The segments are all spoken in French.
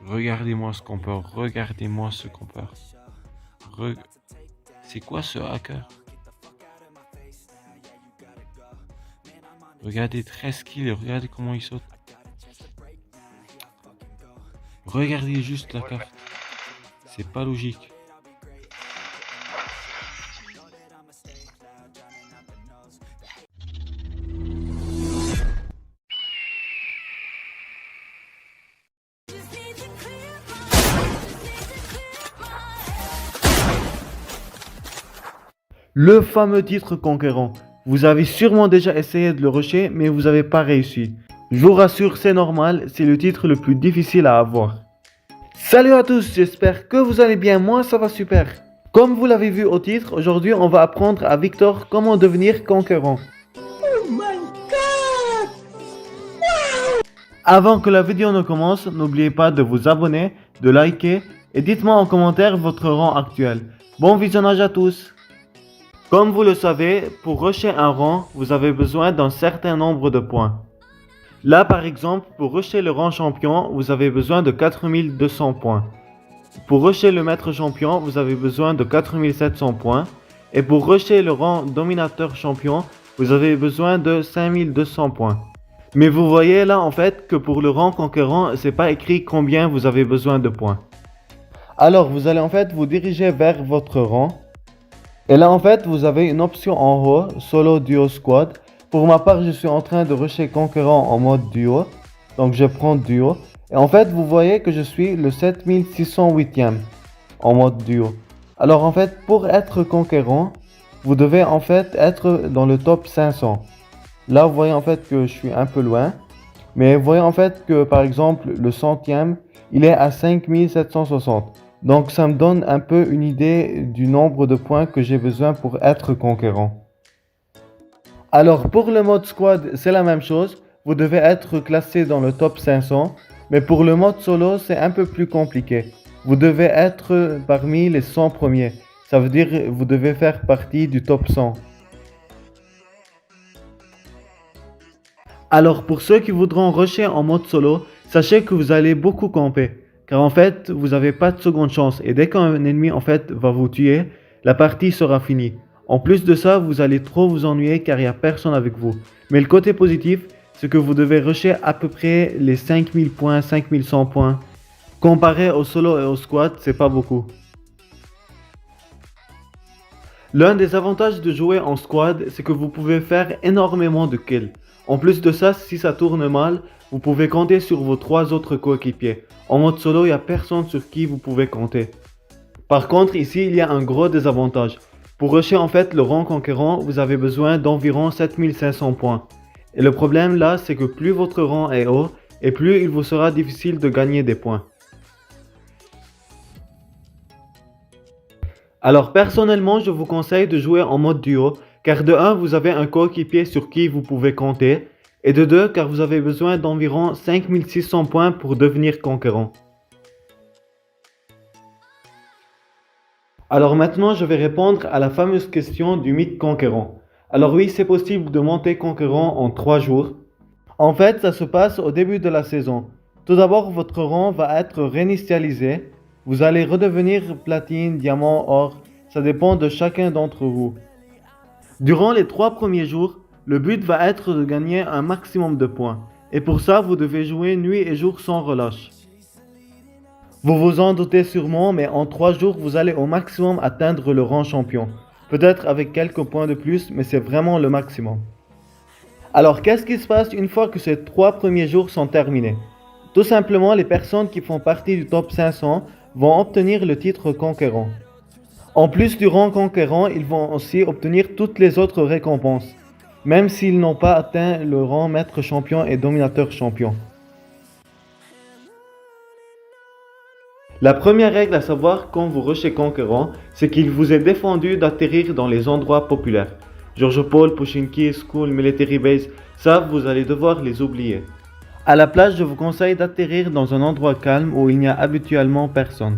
Regardez-moi ce qu'on peut, regardez-moi ce qu'on peut. Re- C'est quoi ce hacker? Regardez 13 kills, regardez comment il saute. Regardez juste la carte. C'est pas logique. Le fameux titre conquérant. Vous avez sûrement déjà essayé de le rusher, mais vous n'avez pas réussi. Je vous rassure, c'est normal, c'est le titre le plus difficile à avoir. Salut à tous, j'espère que vous allez bien, moi ça va super. Comme vous l'avez vu au titre, aujourd'hui on va apprendre à Victor comment devenir conquérant. Avant que la vidéo ne commence, n'oubliez pas de vous abonner, de liker et dites-moi en commentaire votre rang actuel. Bon visionnage à tous. Comme vous le savez, pour rusher un rang, vous avez besoin d'un certain nombre de points. Là par exemple, pour rusher le rang champion, vous avez besoin de 4200 points. Pour rusher le maître champion, vous avez besoin de 4700 points. Et pour rusher le rang dominateur champion, vous avez besoin de 5200 points. Mais vous voyez là en fait que pour le rang conquérant, c'est pas écrit combien vous avez besoin de points. Alors vous allez en fait vous diriger vers votre rang. Et là en fait vous avez une option en haut, solo, duo, squad. Pour ma part je suis en train de rusher conquérant en mode duo. Donc je prends duo. Et en fait vous voyez que je suis le 7608e en mode duo. Alors en fait pour être conquérant, vous devez en fait être dans le top 500. Là vous voyez en fait que je suis un peu loin. Mais vous voyez en fait que par exemple le centième il est à 5760. Donc ça me donne un peu une idée du nombre de points que j'ai besoin pour être conquérant. Alors pour le mode squad c'est la même chose. Vous devez être classé dans le top 500. Mais pour le mode solo c'est un peu plus compliqué. Vous devez être parmi les 100 premiers. Ça veut dire vous devez faire partie du top 100. Alors pour ceux qui voudront rusher en mode solo, sachez que vous allez beaucoup camper. Car en fait, vous n'avez pas de seconde chance. Et dès qu'un ennemi en fait va vous tuer, la partie sera finie. En plus de ça, vous allez trop vous ennuyer car il n'y a personne avec vous. Mais le côté positif, c'est que vous devez rusher à peu près les 5000 points, 5100 points. Comparé au solo et au squad, c'est pas beaucoup. L'un des avantages de jouer en squad, c'est que vous pouvez faire énormément de kills. En plus de ça, si ça tourne mal, vous pouvez compter sur vos 3 autres coéquipiers. En mode solo, il n'y a personne sur qui vous pouvez compter. Par contre, ici, il y a un gros désavantage. Pour rusher en fait le rang conquérant, vous avez besoin d'environ 7500 points. Et le problème là, c'est que plus votre rang est haut, et plus il vous sera difficile de gagner des points. Alors personnellement, je vous conseille de jouer en mode duo, car de 1, vous avez un coéquipier sur qui vous pouvez compter, et de 2, car vous avez besoin d'environ 5600 points pour devenir conquérant. Alors maintenant, je vais répondre à la fameuse question du mythe conquérant. Alors oui, c'est possible de monter conquérant en 3 jours. En fait, ça se passe au début de la saison. Tout d'abord, votre rang va être réinitialisé. Vous allez redevenir platine, diamant, or. Ça dépend de chacun d'entre vous. Durant les 3 premiers jours, le but va être de gagner un maximum de points. Et pour ça, vous devez jouer nuit et jour sans relâche. Vous vous en doutez sûrement, mais en 3 jours, vous allez au maximum atteindre le rang champion. Peut-être avec quelques points de plus, mais c'est vraiment le maximum. Alors, qu'est-ce qui se passe une fois que ces 3 premiers jours sont terminés? Tout simplement, les personnes qui font partie du top 500 vont obtenir le titre conquérant. En plus du rang conquérant, ils vont aussi obtenir toutes les autres récompenses, même s'ils n'ont pas atteint le rang maître champion et dominateur champion. La première règle à savoir quand vous rushez conquérant, c'est qu'il vous est défendu d'atterrir dans les endroits populaires. George Paul, Pochinki, School, Military Base, ça vous allez devoir les oublier. À la place, je vous conseille d'atterrir dans un endroit calme où il n'y a habituellement personne.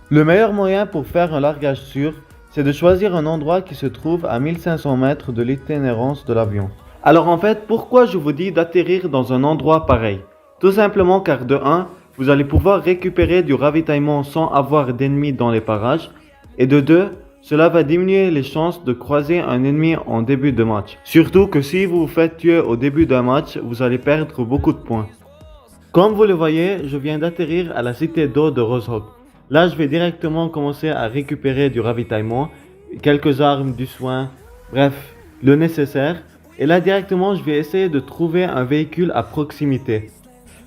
Le meilleur moyen pour faire un largage sûr, c'est de choisir un endroit qui se trouve à 1500 mètres de l'itinérance de l'avion. Alors en fait, pourquoi je vous dis d'atterrir dans un endroit pareil? Tout simplement car de 1, vous allez pouvoir récupérer du ravitaillement sans avoir d'ennemis dans les parages. Et de 2, cela va diminuer les chances de croiser un ennemi en début de match. Surtout que si vous vous faites tuer au début d'un match, vous allez perdre beaucoup de points. Comme vous le voyez, je viens d'atterrir à la cité d'eau de Rosehawk. Là, je vais directement commencer à récupérer du ravitaillement, quelques armes, du soin, bref, le nécessaire. Et là, directement, je vais essayer de trouver un véhicule à proximité.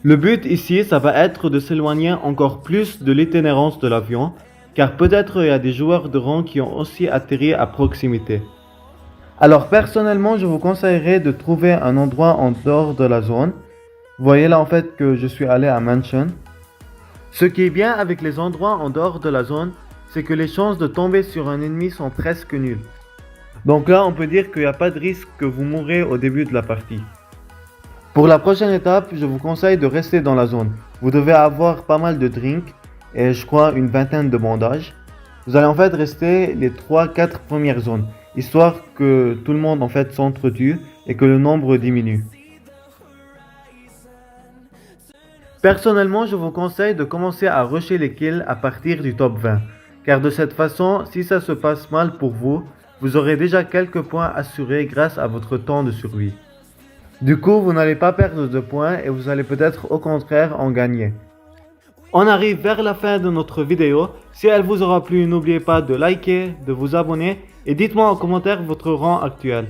Le but ici, ça va être de s'éloigner encore plus de l'itinérance de l'avion, car peut-être il y a des joueurs de rang qui ont aussi atterri à proximité. Alors personnellement, je vous conseillerais de trouver un endroit en dehors de la zone. Vous voyez là en fait que je suis allé à Mansion. Ce qui est bien avec les endroits en dehors de la zone, c'est que les chances de tomber sur un ennemi sont presque nulles. Donc là, on peut dire qu'il n'y a pas de risque que vous mourrez au début de la partie. Pour la prochaine étape, je vous conseille de rester dans la zone. Vous devez avoir pas mal de drinks et je crois une vingtaine de bandages. Vous allez en fait rester les 3-4 premières zones, histoire que tout le monde en fait s'entretue et que le nombre diminue. Personnellement, je vous conseille de commencer à rusher les kills à partir du top 20, car de cette façon, si ça se passe mal pour vous, vous aurez déjà quelques points assurés grâce à votre temps de survie. Du coup, vous n'allez pas perdre de points et vous allez peut-être au contraire en gagner. On arrive vers la fin de notre vidéo. Si elle vous aura plu, n'oubliez pas de liker, de vous abonner et dites-moi en commentaire votre rang actuel.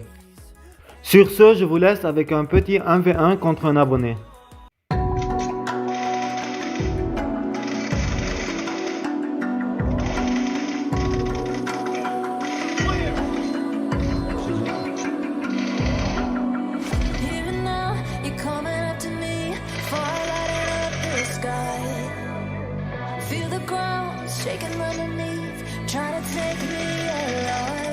Sur ce, je vous laisse avec un petit 1v1 contre un abonné. Feel the ground shaking underneath, trying to take me alive.